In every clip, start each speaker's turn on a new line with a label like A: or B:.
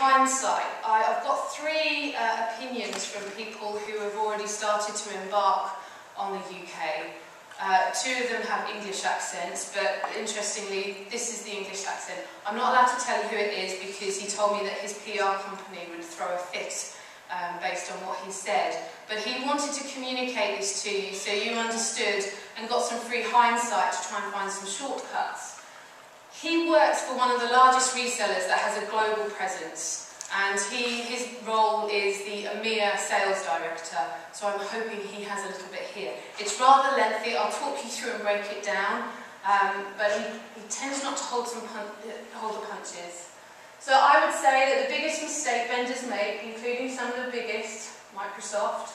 A: hindsight, I've got three opinions from people who have already started to embark on the UK. Two of them have English accents, but interestingly, this is the English accent. I'm not allowed to tell you who it is because he told me that his PR company would throw a fit based on what he said. But he wanted to communicate this to you so you understood and got some free hindsight to try and find some shortcuts. He works for one of the largest resellers that has a global presence, and his role is the EMEA sales director, so I'm hoping he has a little bit here. It's rather lengthy, I'll talk you through and break it down, but he tends not to hold the punches. So I would say that the biggest mistake vendors make, including some of the biggest, Microsoft,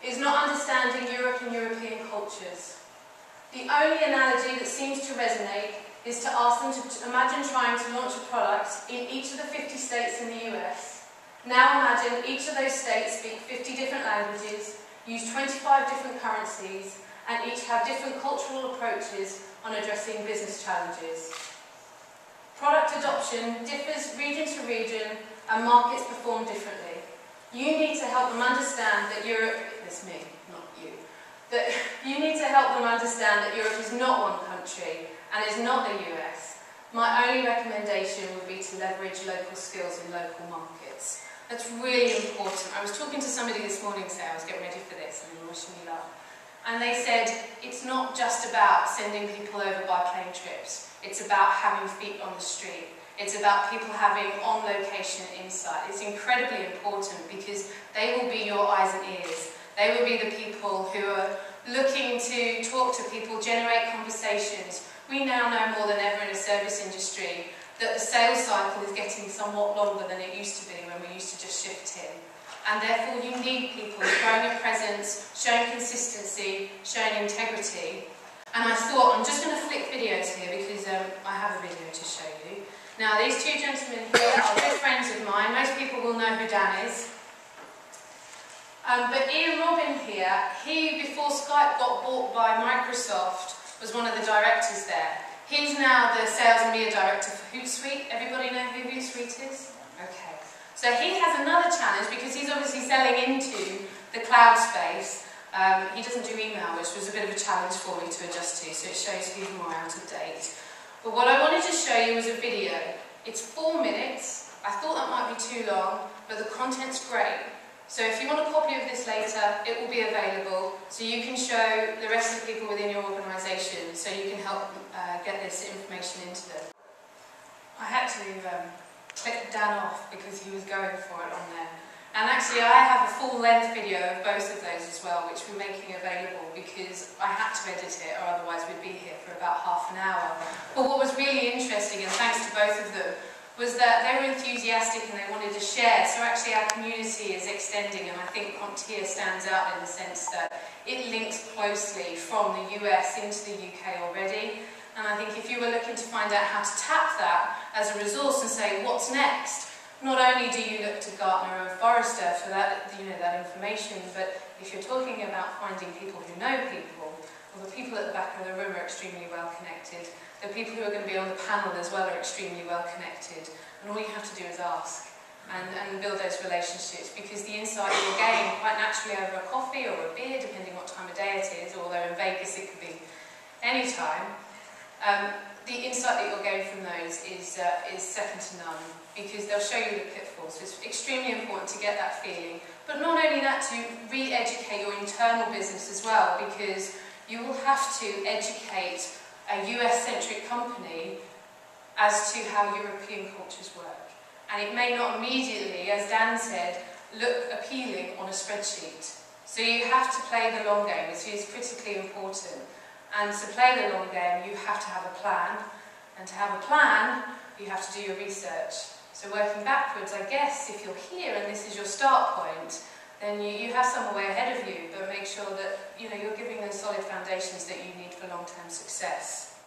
A: is not understanding Europe and European cultures. The only analogy that seems to resonate is to ask them to imagine trying to launch a product in each of the 50 states in the US. Now imagine each of those states speak 50 different languages, use 25 different currencies, and each have different cultural approaches on addressing business challenges. Product adoption differs region to region, and markets perform differently. You need to help them understand that Europe, it's me, not you, that you need to help them understand that Europe is not one country and is not the US. My only recommendation would be to leverage local skills in local markets. That's really important. I was talking to somebody this morning, so I was getting ready for this, and wishing me luck. And they said, it's not just about sending people over by plane trips. It's about having feet on the street. It's about people having on-location insight. It's incredibly important because they will be your eyes and ears. They will be the people who are looking to talk to people, generate conversations. We now know more than ever in a service industry that the sales cycle is getting somewhat longer than it used to be when we used to just shift in. And therefore you need people growing a presence, showing consistency, showing integrity. And I thought, I'm just going to flick videos here because I have a video to show you. Now these two gentlemen here are good friends of mine. Most people will know who Dan is. But Ian Robin here, he, before Skype got bought by Microsoft, was one of the directors there. He's now the sales and media director for Hootsuite. Everybody know who Hootsuite is? Okay. So he has another challenge because he's obviously selling into the cloud space. He doesn't do email, which was a bit of a challenge for me to adjust to, so it shows he's more out of date. But what I wanted to show you was a video. It's 4 minutes. I thought that might be too long, but the content's great. So if you want a copy of this later, it will be available, so you can show the rest of the people within your organisation, so you can help get this information into them. I had to click Dan off because he was going for it on there. And actually I have a full-length video of both of those as well, which we're making available because I had to edit it or otherwise we'd be here for about half an hour. But what was really interesting, and thanks to both of them, was that they were enthusiastic and they wanted to share. So actually our community is extending, and I think Frontier stands out in the sense that it links closely from the US into the UK already. And I think if you were looking to find out how to tap that as a resource and say, what's next? Not only do you look to Gartner and Forrester for that, that information, but if you're talking about finding people who know people, well, the people at the back of the room are extremely well connected. The people who are going to be on the panel as well are extremely well connected. And all you have to do is ask and build those relationships, because the insight you'll gain quite naturally over a coffee or a beer, depending what time of day it is, although in Vegas it could be any time. The insight that you'll gain from those is second to none, because they'll show you the pitfalls. So it's extremely important to get that feeling. But not only that, to re-educate your internal business as well, because you will have to educate a US-centric company as to how European cultures work. And it may not immediately, as Dan said, look appealing on a spreadsheet. So you have to play the long game. This is critically important. And to play the long game, you have to have a plan. And to have a plan, you have to do your research. So working backwards, I guess, if you're here and this is your start point, then you have some way ahead of you, but make sure that you're giving those solid foundations that you need for long-term success.